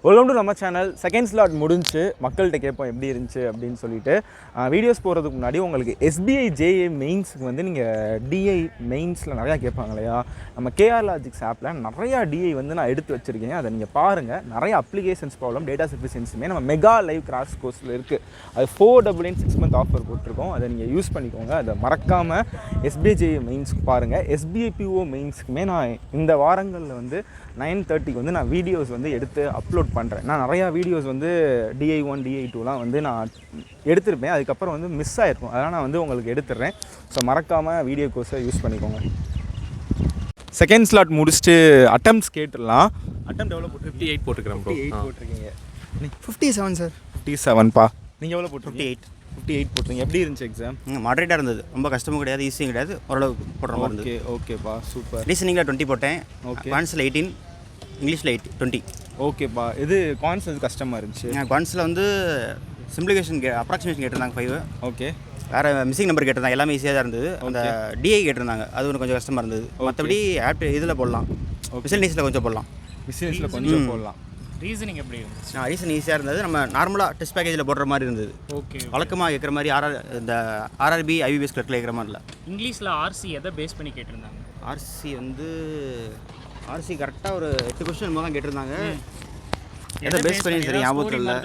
Welcome to நம்ம channel. Second slot முடிஞ்சு மக்கள்கிட்ட கேட்போம் எப்படி இருந்துச்சு அப்படின்னு சொல்லிட்டு வீடியோஸ் போகிறதுக்கு முன்னாடி உங்களுக்கு எஸ்பிஐ ஜேஏ மெயின்ஸுக்கு வந்து நீங்கள் டிஐ மெயின்ஸில் நிறையா கேட்பாங்க இல்லையா? நம்ம kaneeshreenalogics ஆப்பில் நிறையா டிஐ வந்து நான் எடுத்து வச்சுருக்கேன். அதை நீங்கள் பாருங்கள். நிறைய அப்ளிகேஷன்ஸ் ப்ராப்ளம், டேட்டா சஃபிஷியன்ஸுமே நம்ம மெகா லைவ் கிராஷ் கோர்ஸில் இருக்குது. அது 499 6 month ஆஃபர் போட்டிருக்கோம். அதை நீங்கள் யூஸ் பண்ணிக்கோங்க. அதை மறக்காமல் எஸ்பிஐ ஜேஏ மெயின்ஸ்க்கு பாருங்கள். எஸ்பிஐ பிஓ மெயின்ஸுக்குமே நான் இந்த வாரங்களில் வந்து 9:30 வந்து நான் வீடியோஸ் வந்து எடுத்து அப்லோட் பண்ணுறேன். நான் நிறையா வீடியோஸ் வந்து DI1 DI2லாம் வந்து நான் எடுத்திருப்பேன். அதுக்கப்புறம் வந்து மிஸ் ஆகிருக்கும். அதனால் நான் வந்து உங்களுக்கு எடுத்துடுறேன். ஸோ மறக்காமல் வீடியோ கோர்ஸை யூஸ் பண்ணிக்கோங்க. செகண்ட் ஸ்லாட் முடிச்சுட்டு அட்டம்ப்ட்ஸ் கேட்டுடலாம். அட்டம்ப்ட் எவ்வளோ போட்டு 58 போட்டுக்கிறேன் ப்ரோ. 58 போட்டிருக்கீங்க. 57 சார். 57பா. நீங்கள் எவ்வளோ போட்டு 58 போட்டிருக்கீங்க. எப்படி இருந்துச்சு எக்ஸாம்? மாடரேட்டாக இருந்தது. ரொம்ப கஷ்டமும் கிடையாது, ஈஸியும் கிடையாது, ஓரளவு போடுற மாதிரி இருந்தது. ஓகேப்பா, சூப்பர். ரீசனிங்கில் 20 போட்டேன். ஓகே. குவான்ஸில் 18, இங்கிலீஷில் 20. ஓகேப்பா. இது கான்ஸ் வந்து கஷ்டமாக இருந்துச்சு. குவான்ஸில் வந்து சிம்பிளிஃபிகேஷன் அப்ராக்சிமேஷன் கேட்டிருந்தாங்க 5. ஓகே. வேறு மிஸ்ஸிங் நம்பர் கேட்டிருந்தாங்க. எல்லாமே ஈஸியாக தான் இருந்தது. அந்த டிஐ கேட்டிருந்தாங்க, அது ஒன்று கொஞ்சம் கஷ்டமாக இருந்தது. மற்றபடி ஆப்ட் இதில் போடலாம், மிஸ்ஸில் கொஞ்சம் போடலாம், மிஸ்ஸில் கொஞ்சம் போடலாம். ரீசனிங் எப்படி இருந்துச்சு? ரீசன் ஈஸியாக இருந்தது. நம்ம நார்மலாக டெஸ்ட் பேக்கேஜில் போடுற மாதிரி இருந்தது. ஓகே. வழக்கமாக கேட்குற மாதிரி இந்த ஆர்ஆர்பி ஐபிபிஎஸ் கிளர்க்கில் கேட்குற மாதிரி இல்லை. இங்கிலீஷில் ஆர்சி எதை பேஸ் பண்ணி கேட்டிருந்தாங்க? ஆர்சி கரெக்டாக ஒரு 8 கொஸ்டின் தான் கேட்டிருந்தாங்க. எதை பேஸ் பண்ணி சரி ஞாபகத்தில் இல்லை.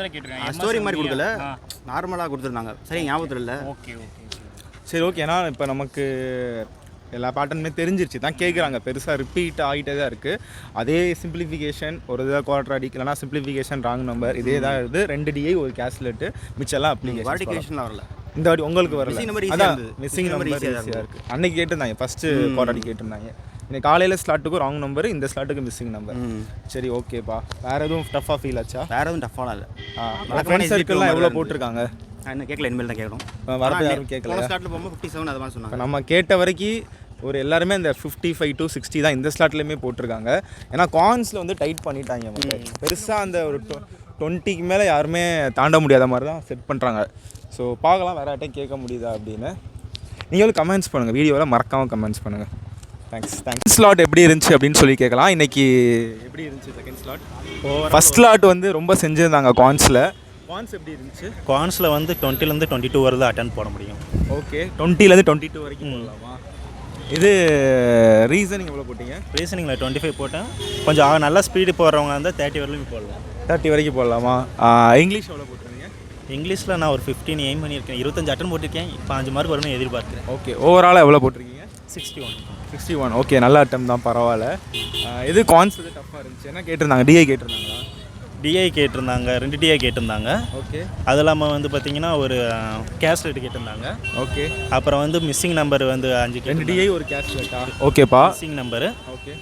ஸ்டோரி மாதிரி கொடுக்கல, நார்மலாக கொடுத்துருந்தாங்க. சரி ஞாபகத்தில் இல்லை. ஓகே ஓகே சரி ஓகே. ஏன்னா இப்போ நமக்கு எல்லா பேட்டர்னுமே தெரிஞ்சிருச்சு தான் கேட்குறாங்க. பெருசாக ரிப்பீட் ஆகிட்டே தான் இருக்குது. அதே சிம்பிளிஃபிகேஷன் ஒரு இதாக குவாட்ராடிக், இல்லைனா சிம்பிளிஃபிகேஷன் ராங் நம்பர், இதே தான் இது. 2 டிஐ ஒரு கேல்குலேட்டு, மிச்செல்லாம் அப்ளிகேஷன் வரல. இந்த வாட்டி உங்களுக்கு வரல. மிஸ்ஸிங் நம்பர் ஈஸியாக இருக்குது. அன்னைக்கு கேட்டிருந்தாங்க, ஃபஸ்ட்டு குவாட்ராடிக் கேட்டிருந்தாங்க. இன்னைக்கு காலையில் ஸ்லாட்டுக்கும் ராங் நம்பர், இந்த ஸ்லாட்டுக்கு மிஸ்ஸிங் நம்பர். சரி ஓகேப்பா. வேறு எதுவும் டஃப்பாக ஃபீல் ஆச்சா? வேறு எதுவும் டஃப்பாக இல்லை. ஃப்ரெண்ட்ஸ் சர்க்கிள்லாம் எவ்வளோ போட்டிருக்காங்க? என்ன கேட்கல, இனிமேல் தான் கேட்கணும். வரது யாரும் கேட்கல. ஸ்லாட்டில் போகும்போது 57 அது மாதிரி சொன்னாங்க. நம்ம கேட்ட வரைக்கும் ஒரு எல்லாருமே இந்த 55 to 60 தான் இந்த ஸ்லாட்லேயுமே போட்டிருக்காங்க. ஏன்னா கான்ஸில் வந்து டைட் பண்ணிட்டாங்க. பெருசாக அந்த ஒரு 20க்கு மேலே யாருமே தாண்ட முடியாத மாதிரி தான் செட் பண்ணுறாங்க. ஸோ பார்க்கலாம் வேறு யார்ட்டையும் கேட்க முடியுதா அப்படின்னு. நீங்களும் கமெண்ட்ஸ் பண்ணுங்கள், வீடியோவில் மறக்காமல் கமெண்ட்ஸ் பண்ணுங்கள். தேங்க்ஸ். ஸ்லாட் எப்படி இருந்துச்சு அப்படின்னு சொல்லி கேட்கலாம். இன்றைக்கி எப்படி இருந்துச்சு செகண்ட் ஸ்லாட்? ஃபஸ்ட் ஸ்லாட் வந்து ரொம்ப செஞ்சுருந்தாங்க கான்ஸில். கான்ஸ் எப்படி இருந்துச்சு? கான்ஸில் வந்து 20லேருந்து 22 வரது அட்டன் போட முடியும். ஓகே. 20லேருந்து 22 வரைக்கும் போடலாமா? இது ரீசனிங் எவ்வளோ போட்டிங்க? ரீசனிங்கில் 25 போட்டேன். கொஞ்சம் நல்லா ஸ்பீடு போடுறவங்க இருந்தால் 30 வரலையும் போடலாம். 30 வரைக்கும் போடலாமா? இங்கிலீஷ் எவ்வளோ போட்டுருங்க? இங்கிலீஷில் நான் ஒரு 15 எய்ம் பண்ணியிருக்கேன். 25 அட்டன் போட்டிருக்கேன். 5 மார்க் வரணும்னு எதிர்பார்க்குறேன். ஓகே. ஓவராலாக எவ்வளோ போட்டிருக்கீங்க? 61. ஓகே, நல்ல அட்டம் தான், பரவாயில்ல. இது கான்ஸ் இது டஃப்பாக இருந்துச்சு. என்ன கேட்டிருந்தாங்க? டிஐ கேட்டிருந்தாங்களா? டிஐ கேட்டிருந்தாங்க, 2 டிஐ கேட்டிருந்தாங்க. ஓகே. அது இல்லாமல் வந்து பார்த்தீங்கன்னா ஒரு கேஷ் ரேட்டு கேட்டிருந்தாங்க. ஓகே. அப்புறம் வந்து மிஸ்ஸிங் நம்பர் வந்து 5. 2 டிஐ ஒரு கேஷ் ரேட்டா? ஓகேப்பா. Missing number. Okay.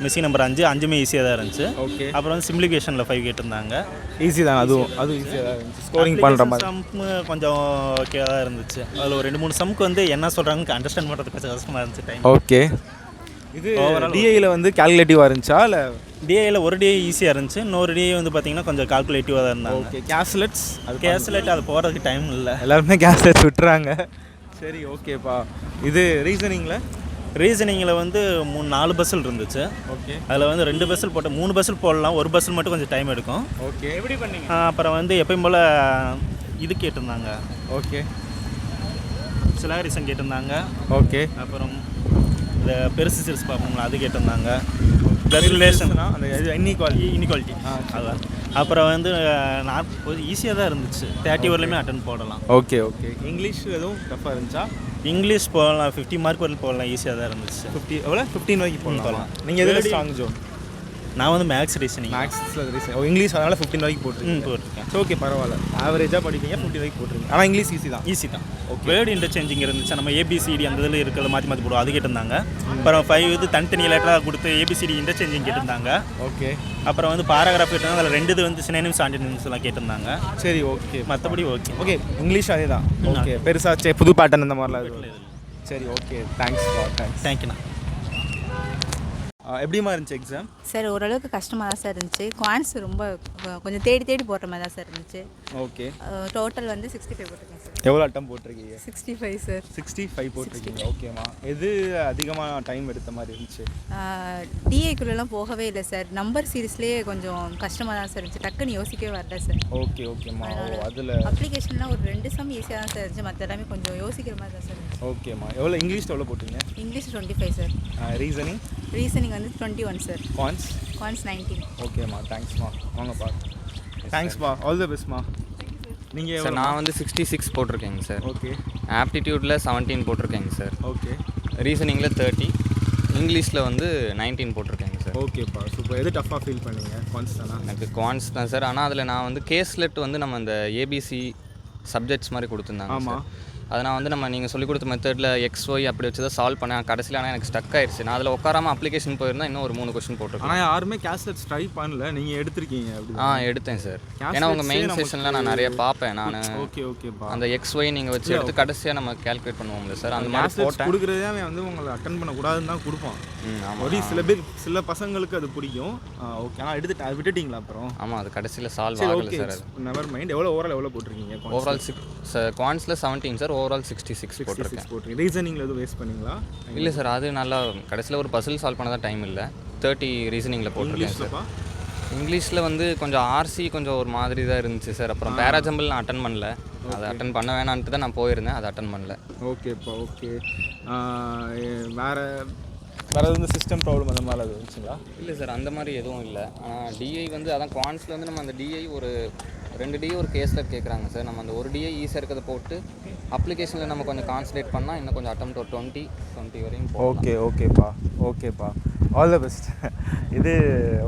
Missing number 5, 5மே ஈஸியாக தான் இருந்துச்சு. ஓகே. அப்புறம் வந்து சிம்பிளிஃபிகேஷனில் 5 கேட்டிருந்தாங்க. ஈஸி தான், அதுவும் ஈஸியாக தான் இருந்துச்சு. ஸ்கோரிங் பண்ணுற மாதிரி சம்மு கொஞ்சம் ஓகேவாக தான் இருந்துச்சு. அதில் ஒரு 2-3 சம்க்கு வந்து என்ன சொல்கிறாங்கன்னு அண்டர்ஸ்டாண்ட் பண்ணுறது கொஞ்சம் கஷ்டமாக இருந்துச்சு டைம். ஓகே. இது டிஐயில் வந்து கால்குலேட்டிவாக இருந்துச்சா இல்லை? டிஐயில் ஒரு டிஐ ஈஸியாக இருந்துச்சு, இன்னொரு டிஐ வந்து பார்த்தீங்கன்னா கொஞ்சம் கால்குலேட்டிவாக தான் இருந்தாங்க. ஓகே. கேஷ்லெட் அது போகிறதுக்கு டைம் இல்லை, எல்லாருமே கேஷ்லெட் விட்டுறாங்க. சரி ஓகேப்பா. இது ரீசனிங்கில் வந்து 4 பஸ்ஸில் இருந்துச்சு. ஓகே. அதில் வந்து 2 பஸ்ஸில் போட்டு 3 பஸ்ஸில் போடலாம். ஒரு பஸ்ஸில் மட்டும் கொஞ்சம் டைம் எடுக்கும். ஓகே. எப்படி பண்ணீங்க? அப்புறம் வந்து எப்பயும் போல் இது கேட்டிருந்தாங்க. ஓகே. சிலாரிசம் கேட்டிருந்தாங்க. ஓகே. அப்புறம் இந்த பெருசு சிறுசு பார்ப்போங்களா, அது கேட்டிருந்தாங்க. ரிலேஷன்னா அந்த இன்இக்வாலிட்டி அதான். அப்புறம் வந்து நான் ஈஸியாக தான் இருந்துச்சு. 30 வரலையுமே அட்டன் போடலாம். ஓகே. இங்கிலீஷ் எதுவும் டஃப்பாக இருந்துச்சா? இங்கிலீஷ் போடலாம், 50 மார்க் வரலும் போடலாம், ஈஸியாக தான் இருந்துச்சு. 15 வரைக்கும் போடலாம். நீங்கள் எதில் ஸ்ட்ராங் ஜோன்? நான் வந்து மேக்ஸ் ரீசனிங். இங்கிலீஷ் அதனால் 15 வரைக்கும் போட்டிருக்கேன். ஓகே, பரவாயில்ல. ஆவரேஜாக படிப்பீங்க, 15 வரைக்கும் போட்டிருக்கீங்க. ஆனால் இங்கிலீஷ் ஈஸி தான். ஓகே. வேர்டு இன்டர்சேஞ்சிங் இருந்துச்சு. நம்ம ஏபிசிடி அந்த இதில் இருக்கிறத மாற்றி போடுவோம், அது கேட்டிருந்தாங்க. அப்புறம் 5 இது தனித்தனி லெட்டராக கொடுத்து ஏபிசிடி இன்டர்சேஞ்சிங் கேட்டிருந்தாங்க. ஓகே. அப்புறம் வந்து பாராகிராஃப் கேட்டிருந்தாங்க. அதில் 2 இது வந்து சினோனிம்ஸ் ஆன்டினிம்ஸ் எல்லாம் கேட்டிருந்தாங்க. சரி ஓகே. மற்றபடி ஓகே. இங்கிலீஷ் அதே தான். ஓகே. பெருசாக புது பேட்டர்ன் இந்த மாதிரிலாம். சரி ஓகே. தேங்க்யூண்ணா. எப்படிமா இருந்துச்சு எக்ஸாம்? சார் ஓரளவுக்கு கஷ்டமாக தான் சார் இருந்துச்சு. குவான்ஸ் ரொம்ப கொஞ்சம் தேடி போடுற மாதிரி தான் சார் இருந்துச்சு. ஓகே. டோட்டல் வந்து 65 போட்டிருக்கேன் சார். எவ்வளோ அட்டம் போட்டிருக்கீங்க? 65 சார். 65 போட்டிருக்கீங்க. ஓகேம்மா. எது அதிகமாக டைம் எடுத்த மாதிரி இருந்துச்சு? டிஐக்குள்ளெல்லாம் போகவே இல்லை சார். நம்பர் சீரீஸ்லேயே கொஞ்சம் கஷ்டமாக தான் சார் இருந்துச்சு. டக்குன்னு யோசிக்கவே வரல சார். ஓகேம்மா. அதில் அப்ளிகேஷன்லாம் ஒரு 2 சம் ஈஸியாக தான் சார் இருந்துச்சு. மற்ற எல்லாமே கொஞ்சம் யோசிக்கிற மாதிரி தான் சார் இருந்துச்சு. ஓகேம்மா. இங்கிலீஷ் எவ்வளோ போட்டிங்க? English 25 sir. ரீசனிங் வந்து 21 சார். கான்ஸ் 19. ஓகேம்மா. தேங்க்ஸ்மா. வாங்கப்பா. தேங்க்ஸ்மா. ஆல் தி பெஸ்ட்மா. நீங்கள் சார் நான் வந்து 66 போட்டிருக்கேங்க சார். ஓகே. ஆப்டிடியூடில் 17 போட்டிருக்கேங்க சார். ஓகே. ரீசனிங்கில் 30, இங்கிலீஷில் வந்து 19 போட்டிருக்கேங்க சார். ஓகேப்பா. சூப்பர். எது டஃப்பாக ஃபீல் பண்ணீங்க? குவான்ஸ் தானா? எனக்கு குவான்ஸ் தான் சார். ஆனால் அதில் நான் வந்து கேஸ்லெட் வந்து நம்ம இந்த ஏபிசி சப்ஜெக்ட்ஸ் மாதிரி கொடுத்துருந்தாங்க. ஆமாம். அதை நான் வந்து நீங்கள் சொல்லிக் கொடுத்த மெத்தடில் XY அப்படி வச்சு தான் சால்வ் பண்ணேன். கடைசியில் ஆனால் எனக்கு ஸ்டக் ஆயிடுச்சு. நான் அதில் உட்காராமல் அப்ளிகேஷன் போயிருந்தா இன்னும் ஒரு 3 கொஸ்டின் போட்டிருக்கேன். ஆனால் யாருமே கேஸ்லெட் ட்ரை பண்ணல. நீங்கள் எடுத்திருக்கீங்க அப்படி? எடுத்தேன் சார். ஏன்னா உங்கள் மெயின் செஷனில் நான் நிறைய பார்ப்பேன். நான் ஓகேப்பா. அந்த XY நீங்கள் வச்சு எடுத்து கடைசியாக நம்ம கேல்குலேட் பண்ணுவோம்ல சார். அந்த மாதிரி போட்டேன். கொடுக்குறதே அவன் வந்து உங்களை அட்டன் பண்ணக்கூடாதுன்னு தான் கொடுப்பான். ஒரு சில பசங்களுக்கு அது பிடிக்கும். ஓகே. ஆனால் எடுத்து விட்டுட்டீங்களா அப்புறம்? ஆமாம், அது கடைசியில் சால்வ் ஆகலை சார். அது நெவர் மைண்ட். ஓவரால் எவ்வளோ போட்டிருக்கீங்க? Overall குவான்ஸில் 17 sir. ஓவரால் 66 போட்டிருக்கேன். ரீசனிங்கில் எதுவும் வேஸ்ட் பண்ணீங்களா? இல்லை சார், அது நல்லா கடைசியில் ஒரு பசில் சால்வ் பண்ண தான் டைம் இல்லை. 30 ரீசனிங்கில் போட்டிருக்கேன் சார். இங்கிலீஷில் வந்து கொஞ்சம் ஆர்சி கொஞ்சம் ஒரு மாதிரி தான் இருந்துச்சு சார். அப்புறம் பேராஜம்பிள் நான் அட்டன் பண்ணல. அதை அட்டன் பண்ண வேணான்ட்டு தான் நான் போயிருந்தேன். அதை அட்டன் பண்ணல. ஓகேப்பா. ஓகே. வேறு எதுவும் சிஸ்டம் ப்ராப்ளம் அந்த மாதிரி அது இருந்துச்சுங்களா? இல்லை சார், அந்த மாதிரி எதுவும் இல்லை. ஆனால் டிஐ வந்து அதான் குவான்ஸில் வந்து நம்ம அந்த டிஐ ஒரு 2 டிஐ ஒரு கேஸில் கேட்குறாங்க சார். நம்ம அந்த ஒரு டிஐ ஈஸியாக இருக்கிறத போட்டு அப்ளிகேஷனில் நம்ம கொஞ்சம் கான்சன்ட்ரேட் பண்ணால் இன்னும் கொஞ்சம் அட்டம் ஒரு 20 வரையும் ஓகேப்பா. All the best. இது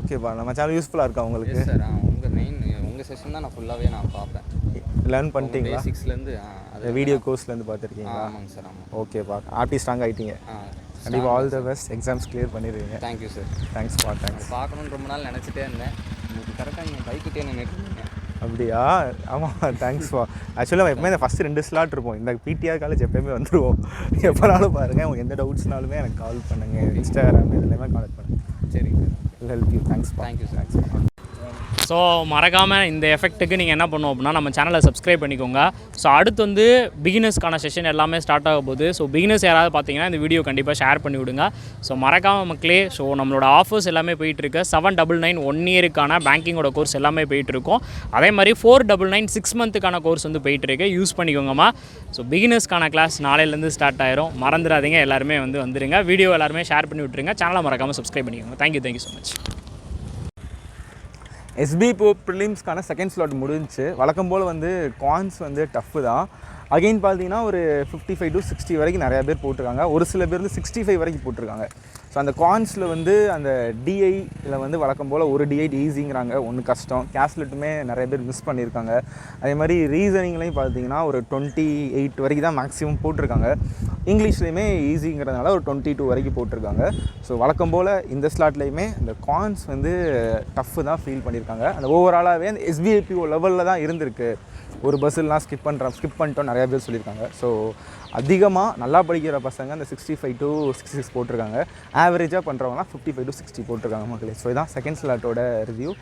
ஓகேப்பா. நம்ம சேனல் யூஸ்ஃபுல்லாக இருக்கா உங்களுக்கு? சார், உங்கள் செஷன் தான் நான் ஃபுல்லாகவே நான் பார்ப்பேன். லேர்ன் பண்ணிட்டீங்களா? பேசிக்ஸ்லேருந்து அந்த வீடியோ கோர்ஸ்லேருந்து பார்த்துருக்கீங்களா? ஆமாங்க சார். ஆமாம். ஓகேப்பா. ஆர்டி ஸ்ட்ராங் ஆகிட்டீங்க. கண்டிப்பாக all the best. Exams clear பண்ணிடுவீங்க. Thank you sir. தேங்க்ஸ்ப்பா. தேங்க்ஸ். பார்க்கணுன்னு ரொம்ப நாள் நினச்சிட்டே இருந்தேன். உங்களுக்கு கரெக்டாக நீங்கள் பைக்கிட்டே நின்றுட்டு. அப்படியா? ஆமாம். தேங்க்ஸ்ப்பா. ஆக்சுவலாக நம்ம எப்பவுமே இந்த ஃபஸ்ட்டு 2 ஸ்லாட் இருப்போம். இந்த பிடிஆர் காலேஜ் எப்போயுமே வந்துடுவோம். எப்போனாலும் பாருங்கள். உங்களுக்கு எந்த டவுட்ஸ்னாலுமே எனக்கு கால் பண்ணுங்கள். இன்ஸ்டாகிராம் இதுலையுமே கால் பண்ணுங்கள். சரிங்க சார். Help you. தேங்க்ஸ்ப்பா. Thank you sir. ஸோ மறக்காமல் இந்த எஃபெக்ட்டுக்கு நீங்கள் என்ன பண்ணணும் அப்படின்னா நம்ம சேனலை சப்ஸ்கிரைப் பண்ணிக்கோங்க. ஸோ அடுத்து வந்து பிகினர்ஸ்க்கான செஷன் எல்லாமே ஸ்டார்ட் ஆக போகுது. ஸோ பிகினர்ஸ் யாராவது பார்த்தீங்கன்னா இந்த வீடியோ கண்டிப்பாக ஷேர் பண்ணி விடுங்க. ஸோ மறக்காமல் மக்களே, ஸோ நம்மளோட ஆஃபர்ஸ் எல்லாமே போயிட்டுருக்கு. 799 1 இயருக்கான பேங்கிங்கோட கோர்ஸ் எல்லாமே போயிட்டுருக்கோம். அதே மாதிரி 499 6 மந்த்துக்கான கோர்ஸ் வந்து போயிட்டுருக்கு. யூஸ் பண்ணிக்கோங்கம்மா. ஸோ பிகினர்ஸ்க்கான கிளாஸ் நாளையிலேருந்து ஸ்டார்ட் ஆயிரும். மறந்துடாதீங்க, எல்லாருமே வந்துருங்க. வீடியோ எல்லாருமே ஷேர் பண்ணி விட்டுருங்க. சேனலை மறக்காமல் சப்ஸ்கிரைப் பண்ணிக்கோங்க. Thank you so much. எஸ்பி ப்ரிலிம்ஸ்க்கான செகண்ட் ஸ்லாட் முடிஞ்சிச்சு. வழக்கம் போல் வந்து குவான்ஸ் வந்து டஃப்பு தான். அகெயின் பார்த்தீங்கன்னா ஒரு 55 to 60 வரைக்கும் நிறையா பேர் போட்டிருக்காங்க. ஒரு சில பேர் வந்து 65 வரைக்கும் போட்டிருக்காங்க. ஸோ அந்த குவான்ஸில் வந்து அந்த டிஐயில் வந்து வழக்கம் போல் ஒரு டிஐ ஈஸிங்கிறாங்க, ஒன்று கஷ்டம். கேஸ்லெட்டுமே நிறைய பேர் மிஸ் பண்ணியிருக்காங்க. அதே மாதிரி ரீசனிங்லேயும் பார்த்தீங்கன்னா ஒரு 28 வரைக்கும் தான் மேக்ஸிமம் போட்டிருக்காங்க. இங்கிலீஷ்லேயுமே ஈஸிங்கிறதுனால ஒரு 22 வரைக்கும் போட்டிருக்காங்க. ஸோ வழக்கம் போல் இந்த ஸ்லாட்லேயுமே இந்த குவான்ஸ் வந்து டஃப்பு தான் ஃபீல் பண்ணியிருக்காங்க. அந்த ஓவராலாகவே அந்த எஸ்பிஐபிஓ லெவலில் தான் இருந்திருக்கு. ஒரு பஸ்ஸெல்லாம் ஸ்கிப் பண்ணிட்டோம் நிறையா பேர் சொல்லியிருக்காங்க. ஸோ அதிகமாக நல்லா படிக்கிற பசங்க அந்த 65 to 66 போட்டிருக்காங்க. ஆவரேஜாக பண்ணுறவங்களாம் 55 to 60 போட்டிருக்காங்க மக்களே. ஸோ இதான் செகண்ட் ஸ்லாட்டோட ரிவ்யூ.